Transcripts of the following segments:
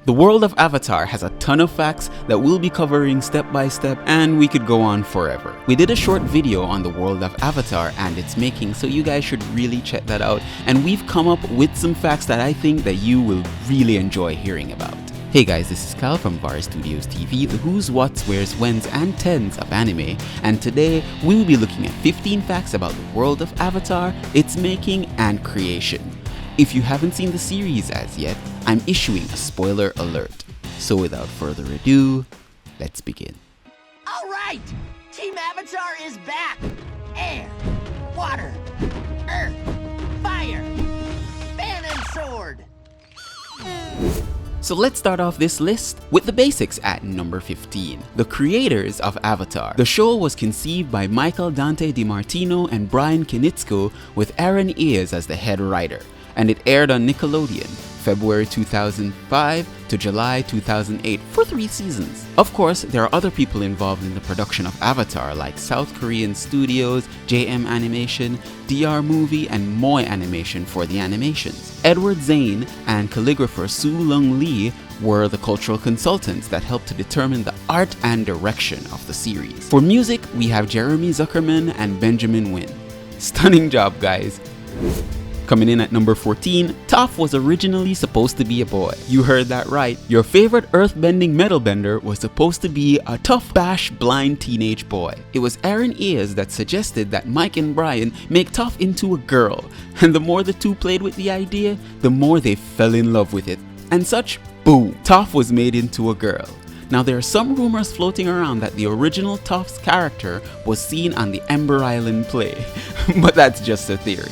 The world of Avatar has a ton of facts that we'll be covering step by step, and we could go on forever. We did a short video on the world of Avatar and its making, so you guys should really check that out, and we've come up with some facts that I think that you will really enjoy hearing about. Hey guys, this is Cal from Varistudiostv, the who's, what's, where's, when's, and tens of anime, and today we will be looking at 15 facts about the world of Avatar, its making, and creation. If you haven't seen the series as yet, I'm issuing a spoiler alert. So without further ado, let's begin. Alright! Team Avatar is back! Air, water, earth, fire, fan and sword! So let's start off this list with the basics at number 15. The creators of Avatar. The show was conceived by Michael Dante DiMartino and Brian Kinitsko with Aaron Ayers as the head writer, and it aired on Nickelodeon, February 2005 to July 2008 for 3 seasons. Of course, there are other people involved in the production of Avatar like South Korean studios, JM Animation, DR Movie, and Moy Animation for the animations. Edward Zane and calligrapher Su Lung Lee were the cultural consultants that helped to determine the art and direction of the series. For music, we have Jeremy Zuckerman and Benjamin Wynn. Stunning job, guys. Coming in at number 14, Toph was originally supposed to be a boy. You heard that right. Your favorite earthbending metalbender was supposed to be a tough bash blind teenage boy. It was Aaron Ayers that suggested that Mike and Brian make Toph into a girl, and the more the two played with the idea, the more they fell in love with it. And such, boom, Toph was made into a girl. Now there are some rumors floating around that the original Toph's character was seen on the Ember Island play, but that's just a theory.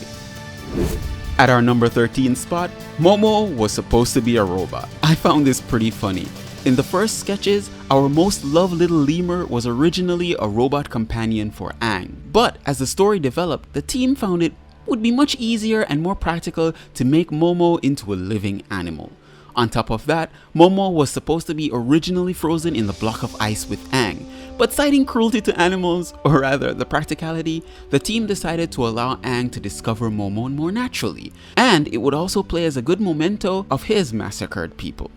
At our number 13 spot, Momo was supposed to be a robot. I found this pretty funny. In the first sketches, our most loved little lemur was originally a robot companion for Aang. But as the story developed, the team found it would be much easier and more practical to make Momo into a living animal. On top of that, Momo was supposed to be originally frozen in the block of ice with Aang, but citing cruelty to animals, or rather the practicality, the team decided to allow Aang to discover Momo more naturally, and it would also play as a good memento of his massacred people.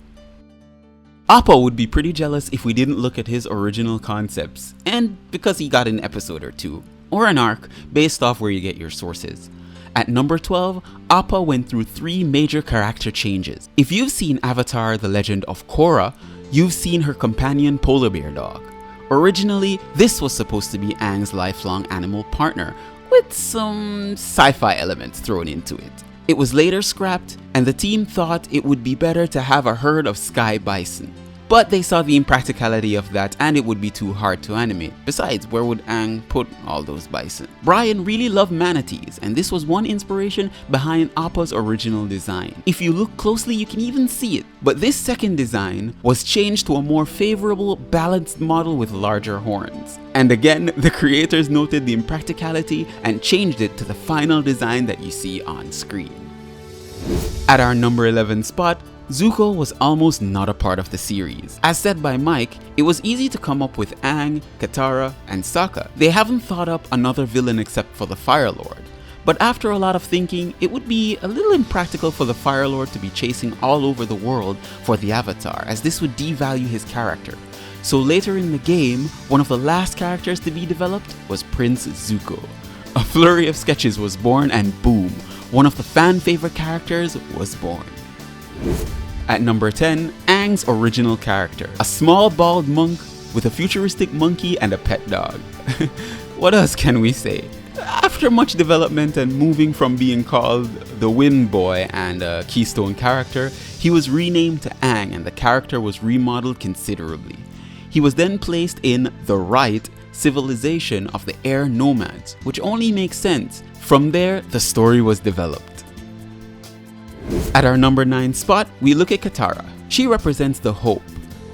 Appa would be pretty jealous if we didn't look at his original concepts, and because he got an episode or two, or an arc, based off where you get your sources. At number 12, Appa went through 3 major character changes. If you've seen Avatar: The Legend of Korra, you've seen her companion polar bear dog. Originally, this was supposed to be Aang's lifelong animal partner, with some sci-fi elements thrown into it. It was later scrapped, and the team thought it would be better to have a herd of sky bison. But they saw the impracticality of that, and it would be too hard to animate. Besides, where would Aang put all those bison? Brian really loved manatees, and this was one inspiration behind Appa's original design. If you look closely, you can even see it. But this second design was changed to a more favorable, balanced model with larger horns. And again, the creators noted the impracticality and changed it to the final design that you see on screen. At our number 11 spot, Zuko was almost not a part of the series. As said by Mike, it was easy to come up with Aang, Kitara, and Sokka. They haven't thought up another villain except for the firelord. But after a lot of thinking, it would be a little impractical for the firelord to be chasing all over the world for the Avatar, as this would devalue his character. So later in the game, one of the last characters to be developed was Prince Zuko. A flurry of sketches was born, and boom, one of the fan favorite characters was born. At number 10, Aang's original character, a small bald monk with a futuristic monkey and a pet dog. What else can we say? After much development and moving from being called the Wind Boy and a keystone character, he was renamed to Aang, and the character was remodeled considerably. He was then placed in the right civilization of the air nomads, which only makes sense. From there, the story was developed. At our number 9 spot, we look at Kitara. She represents the hope,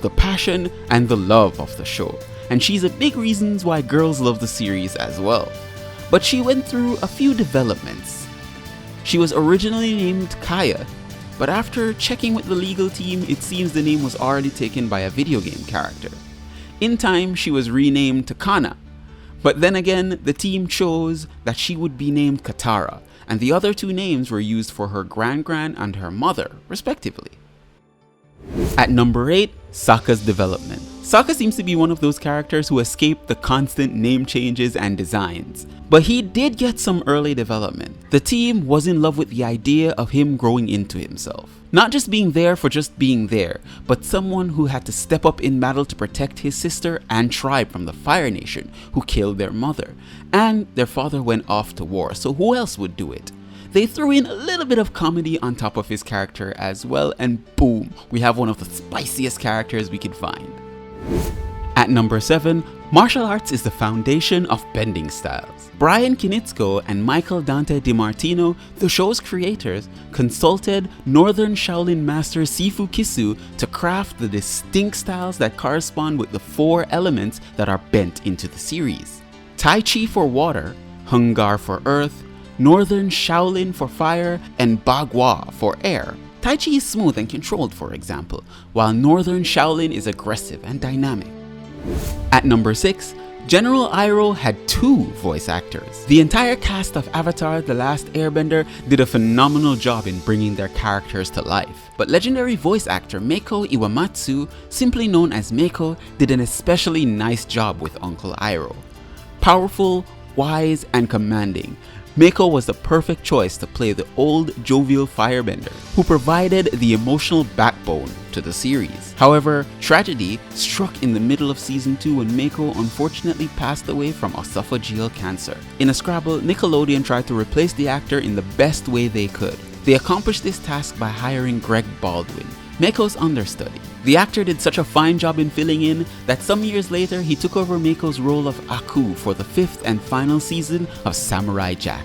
the passion, and the love of the show, and she's a big reason why girls love the series as well. But she went through a few developments. She was originally named Kaya, but after checking with the legal team, it seems the name was already taken by a video game character. In time, she was renamed to Kana, but then again, the team chose that she would be named Kitara, and the other 2 names were used for her grand and her mother, respectively. At number 8, Sokka's development. Sokka seems to be one of those characters who escaped the constant name changes and designs. But he did get some early development. The team was in love with the idea of him growing into himself. Not just being there for just being there, but someone who had to step up in battle to protect his sister and tribe from the Fire Nation, who killed their mother. And their father went off to war, so who else would do it? They threw in a little bit of comedy on top of his character as well, and boom, we have one of the spiciest characters we could find. At number 7, martial arts is the foundation of bending styles. Brian Kinitsko and Michael Dante DiMartino, the show's creators, consulted Northern Shaolin master Sifu Kisu to craft the distinct styles that correspond with the 4 elements that are bent into the series. Tai Chi for water, Hung Gar for earth, Northern Shaolin for fire, and Bagua for air. Tai Chi is smooth and controlled, for example, while Northern Shaolin is aggressive and dynamic. At number 6, General Iroh had 2 voice actors. The entire cast of Avatar: The Last Airbender did a phenomenal job in bringing their characters to life. But legendary voice actor Meiko Iwamatsu, simply known as Meiko, did an especially nice job with Uncle Iroh. Powerful, wise, and commanding, Meiko was the perfect choice to play the old jovial firebender who provided the emotional backbone to the series. However, tragedy struck in the middle of season 2 when Meiko unfortunately passed away from esophageal cancer. In a scrabble, Nickelodeon tried to replace the actor in the best way they could. They accomplished this task by hiring Greg Baldwin, Meiko's understudy. The actor did such a fine job in filling in that some years later he took over Meiko's role of Aku for the 5th and final season of Samurai Jack.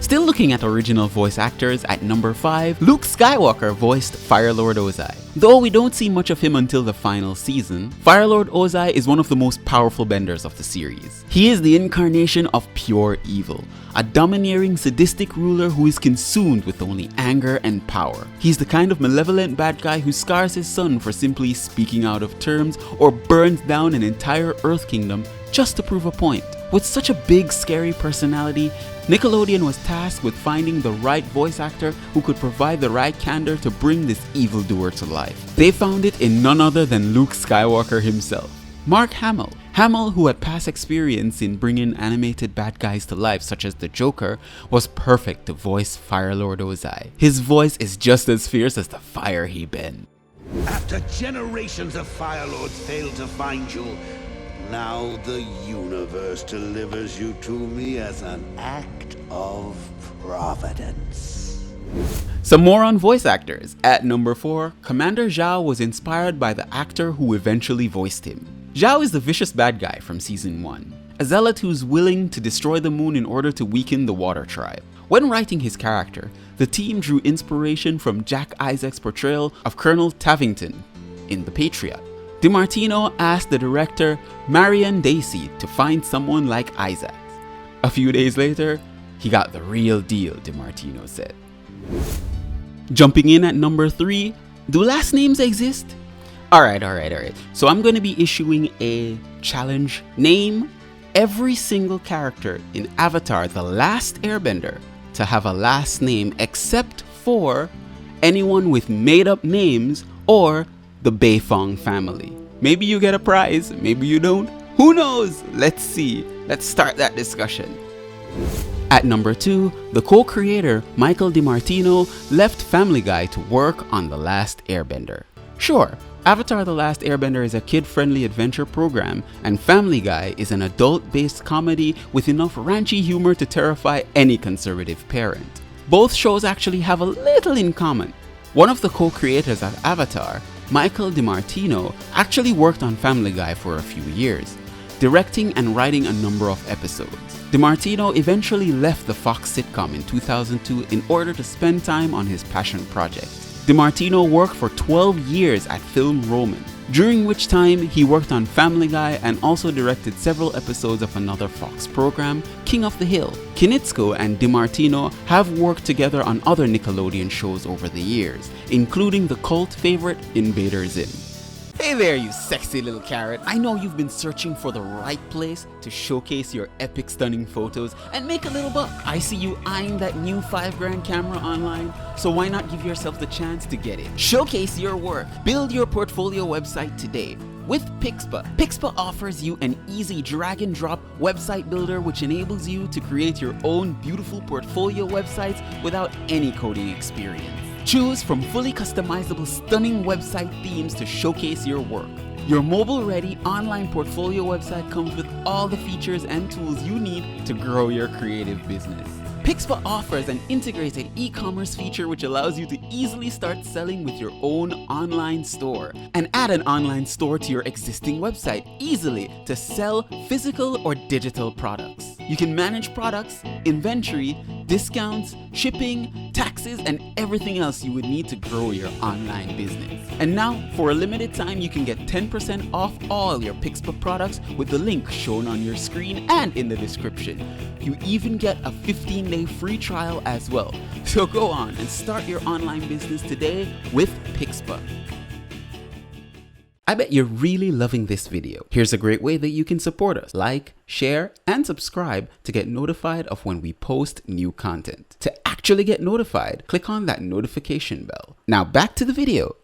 Still looking at original voice actors, at number 5, Luke Skywalker voiced firelord Ozai. Though we don't see much of him until the final season, firelord Ozai is one of the most powerful benders of the series. He is the incarnation of pure evil, a domineering, sadistic ruler who is consumed with only anger and power. He's the kind of malevolent bad guy who scars his son for simply speaking out of terms or burns down an entire Earth kingdom just to prove a point. With such a big, scary personality, Nickelodeon was tasked with finding the right voice actor who could provide the right candor to bring this evildoer to life. They found it in none other than Luke Skywalker himself, Mark Hamill. Hamill, who had past experience in bringing animated bad guys to life such as the Joker, was perfect to voice firelord Ozai. His voice is just as fierce as the fire he bends. After generations of firelords failed to find you, now the universe delivers you to me as an act of providence. Some more on voice actors. At number 4, Commander Zhao was inspired by the actor who eventually voiced him. Zhao is the vicious bad guy from season 1, a zealot who's willing to destroy the moon in order to weaken the water tribe. When writing his character, the team drew inspiration from Jack Isaac's portrayal of Colonel Tavington in The Patriot. DiMartino asked the director Marion Dacey to find someone like Isaac. A few days later, he got the real deal, DiMartino said. Jumping in at number 3, do last names exist? Alright. So I'm going to be issuing a challenge. Name every single character in Avatar: The Last Airbender to have a last name except for anyone with made up names or the Beifong family. Maybe you get a prize, maybe you don't. Who knows? Let's see. Let's start that discussion. At number 2, the co-creator Michael DiMartino left Family Guy to work on The Last Airbender. Sure, Avatar: The Last Airbender is a kid-friendly adventure program, and Family Guy is an adult-based comedy with enough ranchy humor to terrify any conservative parent. Both shows actually have a little in common. One of the co-creators of Avatar, Michael DiMartino, actually worked on Family Guy for a few years, directing and writing a number of episodes. DiMartino eventually left the Fox sitcom in 2002 in order to spend time on his passion project. DiMartino worked for 12 years at Film Roman, during which time he worked on Family Guy and also directed several episodes of another Fox program, King of the Hill. Kinitsko and DiMartino have worked together on other Nickelodeon shows over the years, including the cult favorite Invader Zim. Hey there, you sexy little carrot. I know you've been searching for the right place to showcase your epic stunning photos and make a little buck. I see you eyeing that new $5 camera online, so why not give yourself the chance to get it? Showcase your work. Build your portfolio website today with Pixpa. Pixpa offers you an easy drag and drop website builder which enables you to create your own beautiful portfolio websites without any coding experience. Choose from fully customizable stunning website themes to showcase your work. Your mobile-ready online portfolio website comes with all the features and tools you need to grow your creative business. Pixpa offers an integrated e-commerce feature which allows you to easily start selling with your own online store and add an online store to your existing website easily to sell physical or digital products. You can manage products, inventory, discounts, shipping, taxes, and everything else you would need to grow your online business. And now, for a limited time, you can get 10% off all your Pixpa products with the link shown on your screen and in the description. You even get a 15-day free trial as well. So go on and start your online business today with Pixpa. I bet you're really loving this video. Here's a great way that you can support us. Like, share, and subscribe to get notified of when we post new content. To actually get notified, click on that notification bell. Now back to the video.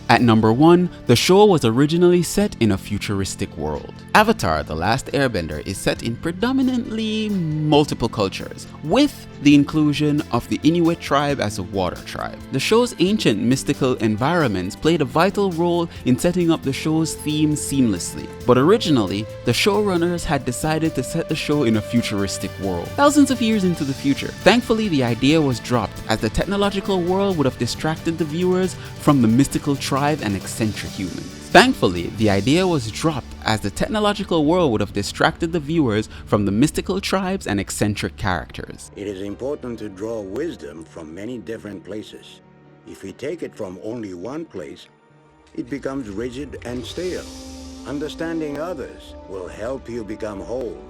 At number 1, the show was originally set in a futuristic world. Avatar: The Last Airbender is set in predominantly multiple cultures, with the inclusion of the Inuit tribe as a water tribe. The show's ancient mystical environments played a vital role in setting up the show's theme seamlessly. But originally, the showrunners had decided to set the show in a futuristic world, thousands of years into the future. Thankfully, the idea was dropped as the technological world would have distracted the viewers from the mystical tribe and eccentric humans. Thankfully, the idea was dropped as the technological world would have distracted the viewers from the mystical tribes and eccentric characters. It is important to draw wisdom from many different places. If we take it from only one place, it becomes rigid and stale. Understanding others will help you become whole.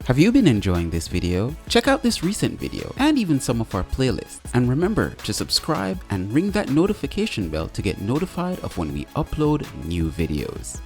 Have you been enjoying this video? Check out this recent video and even some of our playlists. And remember to subscribe and ring that notification bell to get notified of when we upload new videos.